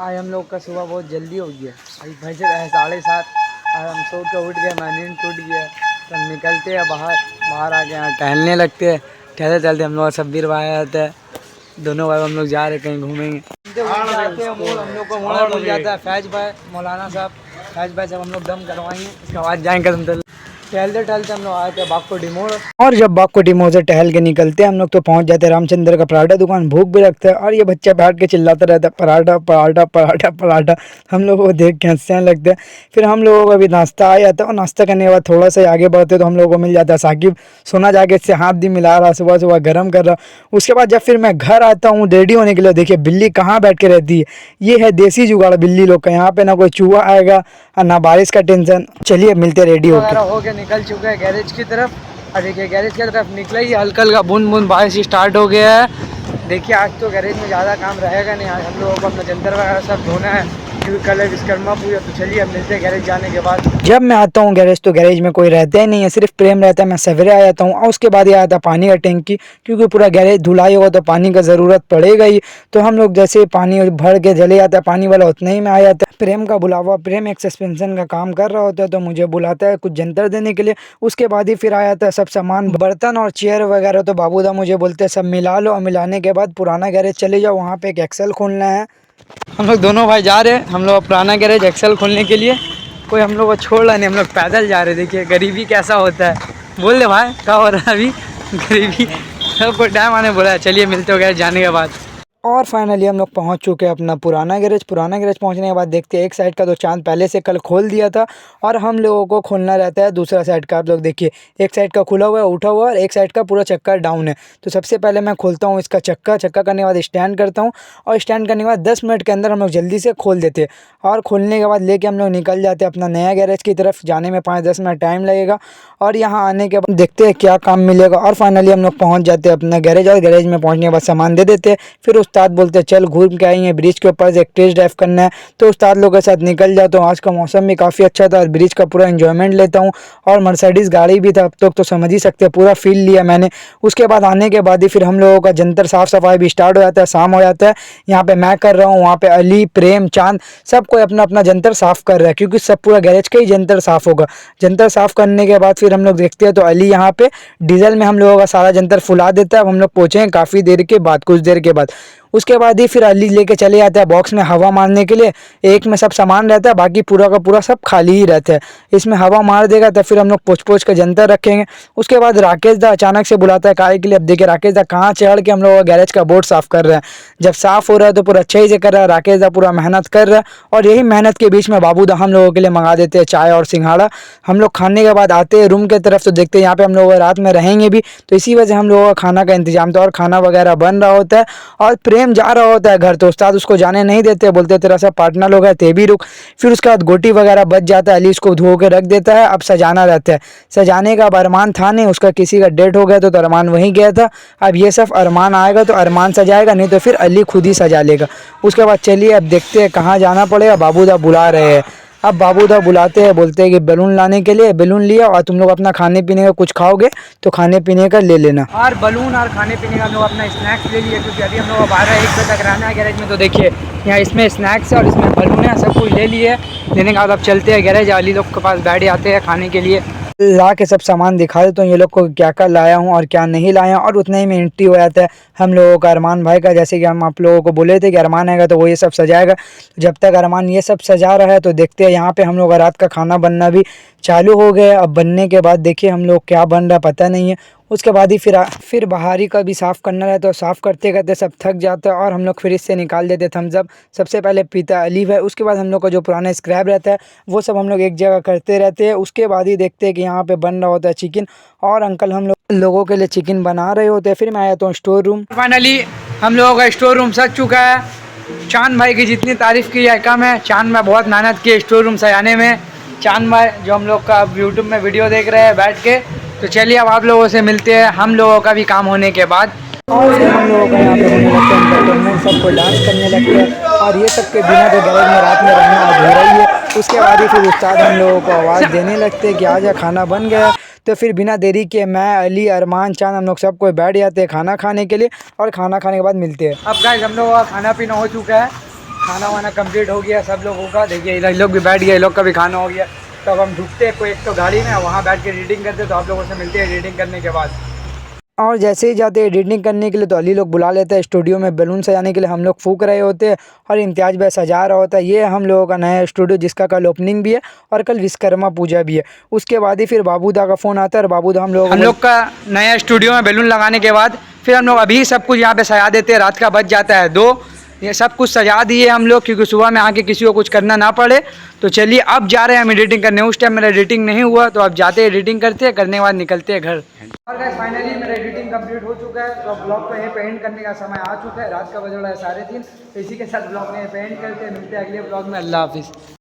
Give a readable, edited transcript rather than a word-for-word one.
आज हम लोग का सुबह बहुत जल्दी हो गया। अभी भैंसे 7:30 और हम सो के उठ गए, मैं नींद टूट गया। तो हम निकलते हैं बाहर आ गए, यहाँ टहलने लगते हैं। टहलते टहलते हम लोग सब्बीर भाई आते हैं, दोनों भाई हम लोग जा रहे कहीं घूमेंगे। हम लोग को मोड़ा मिल जाता है फैज भाई, मौलाना साहब, फैज भाई जब हम लोग दम करवाएंगे उसके बाद जाएंगे कदम। टहलते टहलते हम लोग आए थे बागको डिमोर, और जब बागको डिमोर से टहल के निकलते हैं हम लोग तो पहुंच जाते हैं रामचंद्र का पराठा दुकान। भूख भी लगता है और ये बच्चा बैठ के चिल्लाता रहता है पराठा पराठा पराठा पराठा। हम लोगों को देख के हंसने लगते हैं। फिर हम लोगों को अभी नाश्ता आ जाता है और नाश्ता करने के बाद थोड़ा सा आगे बढ़ते तो हम लोगों को मिल जाता है साकिब। सोना जाके इससे हाथ भी मिला रहा, सुबह सुबह गर्म कर रहा। उसके बाद जब फिर मैं घर आता हूँ रेडी होने के लिए, देखिए बिल्ली कहाँ बैठ के रहती है। ये है देसी जुगाड़ बिल्ली लोग का, यहाँ पे ना कोई चूहा आएगा और ना बारिश का टेंशन। चलिए मिलते रेडी होके निकल चुका है गैरेज की तरफ। और देखिए गैरेज की तरफ निकला ही हल्का हल्का बूंद बूंद बारिश स्टार्ट हो गया है। देखिए आज तो गैरेज में ज़्यादा काम रहेगा नहीं, आज हम लोगों को अपना जंतर वगैरह सब धोना है क्योंकि कल है विश्वकर्मा पूजा। तो चलिए अब मिलते हैं गैरेज जाने के बाद। जब मैं आता हूँ गैरेज तो गैरेज में कोई रहता ही नहीं है, सिर्फ प्रेम रहता है। मैं सवेरे आ जाता हूँ और उसके बाद ये आता है पानी का टैंकी, क्योंकि पूरा गैरेज धुलाई होगा तो पानी का ज़रूरत पड़ेगा ही। तो हम लोग जैसे पानी भर के चले जाता है पानी वाला, उतने ही में आ जाता है। प्रेम का बुलावा, प्रेम एक सस्पेंशन का काम कर रहा होता है तो मुझे बुलाता है कुछ जंतर देने के लिए। उसके बाद ही फिर आ जाता है सब सामान, बर्तन और चेयर वगैरह। तो बाबूदा मुझे बोलते हैं सब मिला लो, और मिलाने के बाद पुराना गैरेज चले जाओ, वहाँ पे एक एक्सेल खोलना है। हम लोग दोनों भाई जा रहे हैं, हम लोग पुराना गैरेज एक्सेल खोलने के लिए। कोई हम लोग को छोड़ रहा नहीं, हम लोग पैदल जा रहे हैं। देखिए गरीबी कैसा होता है। बोल दे भाई क्या हो रहा है अभी गरीबी, सबको टाइम आने बोला है। चलिए मिलते हो गैरेज जाने के बाद। और फाइनली हम लोग पहुंच चुके हैं अपना पुराना गैरेज। पुराना गैरेज पहुंचने के बाद देखते हैं एक साइड का तो चांद पहले से कल खोल दिया था और हम लोगों को खोलना रहता है दूसरा साइड का। आप लोग देखिए एक साइड का खुला हुआ है, उठा हुआ है, और एक साइड का पूरा चक्का डाउन है। तो सबसे पहले मैं खोलता हूँ इसका चक्का करने के बाद स्टैंड करता हूँ, और स्टैंड करने के बाद 10 मिनट के अंदर हम लोग जल्दी से खोल देते हैं। और खोलने के बाद लेके हम लोग निकल जाते हैं अपना नया गैरेज की तरफ। जाने में 5-10 मिनट टाइम लगेगा और यहाँ आने के बाद देखते हैं क्या काम मिलेगा। और फाइनली हम लोग पहुँच जाते हैं अपना गैरेज, और गैरेज में पहुँचने के बाद सामान दे देते हैं। फिर उस्ताद बोलते हैं चल घूम के आएंगे ब्रिज के ऊपर से, एक टेस्ट ड्राइव करना है। तो उस्ताद लोग के साथ निकल जाता हूँ। आज का मौसम भी काफ़ी अच्छा था, ब्रिज का पूरा एंजॉयमेंट लेता हूँ। और मर्सिडीज़ गाड़ी भी था अब तक, तो समझ ही सकते हैं पूरा फील लिया मैंने। उसके बाद आने के बाद ही फिर हम लोगों का जंतर साफ़ सफाई भी स्टार्ट हो जाता है, शाम हो जाता है। यहाँ पे मैं कर रहा हूँ, वहाँ पे अली, प्रेम, चांद सब कोई अपना अपना जंतर साफ़ कर रहा है, क्योंकि सब पूरा गैरेज का ही जंतर साफ़ होगा। जंतर साफ़ करने के बाद फिर हम लोग देखते हैं तो अली यहाँ पे डीजल में हम लोगों का सारा जंतर फुला देता है। अब हम लोग पहुँचे काफ़ी देर के बाद, कुछ देर के बाद। उसके बाद ही फिर अली लेके चले जाता है बॉक्स में हवा मारने के लिए। एक में सब सामान रहता है, बाकी पूरा का पूरा सब खाली ही रहता है। इसमें हवा मार देगा तो फिर हम लोग पोछ के जंतर रखेंगे। उसके बाद राकेश दा अचानक से बुलाता है काय के लिए। अब देखिए राकेश दा कहाँ चढ़ के हम लोग गैरेज का बोर्ड साफ़ कर रहे हैं। जब साफ़ हो रहा है तो पूरा अच्छे से कर रहा है, राकेश दा पूरा मेहनत कर रहा है। और यही मेहनत के बीच में बाबू दा हम लोगों के लिए मंगा देते हैं चाय और सिंघाड़ा। हम लोग खाने के बाद आते हैं रूम की तरफ, तो देखते हैं यहाँ पे हम लोग रात में रहेंगे भी, तो इसी वजह हम लोगों का खाना का इंतजाम था और खाना वगैरह बन रहा होता है। और प्रेम जा रहा होता है घर, तो उस्ताद उसको जाने नहीं देते, बोलते तेरा सब पार्टनर लोग है ते भी रुक। फिर उसके बाद गोटी वगैरह बच जाता है, अली उसको धो के रख देता है। अब सजाना रहता है, सजाने का अब अरमान था नहीं, उसका किसी का डेट हो गया तो अरमान वहीं गया था। अब ये सब अरमान आएगा तो अरमान सजाएगा, नहीं तो फिर अली खुद ही सजा लेगा। उसके बाद चलिए अब देखते हैं कहाँ जाना पड़ेगा। बाबूदा बुला रहे हैं। अब बाबूदा बुलाते हैं, बोलते हैं कि बैलून लाने के लिए। बैलून लिया और तुम लोग अपना खाने पीने का कुछ खाओगे तो खाने पीने का ले लेना। और बैलून और खाने पीने का हम लोग अपना स्नैक्स ले लिए, क्योंकि अभी हम लोग 12-1 बजे तक रहना है गैरेज में। तो देखिए यहाँ इसमें स्नैक्स है और इसमें बैलून है, सब कुछ ले लिए। लेने के बाद अब चलते हैं गैरेज, अली लोग के पास बैठ जाते हैं खाने के लिए। ला के सब सामान दिखा देता हूँ ये लोग को क्या क्या लाया हूँ और क्या नहीं लाया हूँ, और उतने ही में एंट्री हो जाता है हम लोगों का अरमान भाई का। जैसे कि हम आप लोगों को बोले थे कि अरमान आएगा तो वो ये सब सजाएगा। जब तक अरमान ये सब सजा रहा है तो देखते हैं यहाँ पे हम लोग रात का खाना बनना भी चालू हो गया। अब बनने के बाद देखिए हम लोग क्या बन रहा है पता नहीं है। उसके बाद ही फिर बाहरी का भी साफ़ करना रहता है, तो साफ़ करते करते सब थक जाता है और हम लोग फिर इससे निकाल देते थम्स अप। सबसे पहले पीता अली है, उसके बाद हम लोग का जो पुराना स्क्रैप रहता है वो सब हम लोग एक जगह करते रहते हैं। उसके बाद ही देखते हैं कि यहाँ पे बन रहा होता है चिकन, और अंकल हम लोगों के लिए चिकन बना रहे होते हैं। फिर मैं आया तो स्टोर रूम। फाइनली हम लोगों का स्टोर रूम सज चुका है। चांद भाई की जितनी तारीफ़ की है कम है। चांद भाई बहुत मेहनत की स्टोर रूम सजाने में। चांद भाई जो हम लोग का यूट्यूब में वीडियो देख रहे हैं बैठ के। तो चलिए अब आप लोगों से मिलते हैं हम लोगों का भी काम होने के बाद। और फिर हम लोगों का यहाँ पे होने लगता है एंटरटेनमेंट, सबको डांस करने लगते हैं। और ये सब के बिना तो गैरेज में रात में रहना अधूरा ही है। उसके बाद ही फिर उस्ताद हम लोगों को आवाज़ देने लगते हैं कि आजा खाना बन गया। तो फिर बिना देरी के मैं, अली, अरमान, चांद हम लोग सब कोई बैठ जाते हैं खाना खाने के लिए, और खाना खाने के बाद मिलते हैं। अब गाइस हम लोगों का खाना पीना हो चुका है। खाना वाना कंप्लीट हो गया सब लोगों का। देखिए इधर लोग भी बैठ गए, ये लोग का भी खाना हो गया। तो अब हम ढुकते हैं कोई एक तो गाड़ी में, वहाँ बैठ के एडिटिंग करते। तो आप लोगों से मिलते हैं एडिटिंग करने के बाद। और जैसे ही जाते हैं एडिटिंग करने के लिए तो अली लोग बुला लेते हैं स्टूडियो में बैलून सजाने के लिए। हम लोग फूंक रहे होते हैं और इम्तियाज़ भाई सजा रहा होता है। ये हम लोगों का नया स्टूडियो जिसका कल ओपनिंग भी है और कल विश्वकर्मा पूजा भी है। उसके बाद ही फिर बाबूदा का फ़ोन आता है और बाबूदा हम लोग का नया स्टूडियो में बैलून लगाने के बाद फिर हम लोग अभी सब कुछ यहाँ पे सजा देते हैं। रात का बज जाता है 2, ये सब कुछ सजा दिए हम लोग क्योंकि सुबह में आके किसी को कुछ करना ना पड़े। तो चलिए अब जा रहे हैं हम एडिटिंग करने। उस टाइम मेरा एडिटिंग नहीं हुआ तो अब जाते हैं एडिटिंग करते हैं, करने के बाद निकलते हैं घर। और गाइस फाइनली मेरा एडिटिंग कंप्लीट हो चुका है। तो ब्लॉग को यहीं पे एंड करने का समय आ चुका है। रात का बज रहा है 3:30। तो इसी के साथ ब्लॉग में यहीं पे एंड करते हैं। मिलते हैं अगले ब्लॉग में। अल्लाह हाफिज़।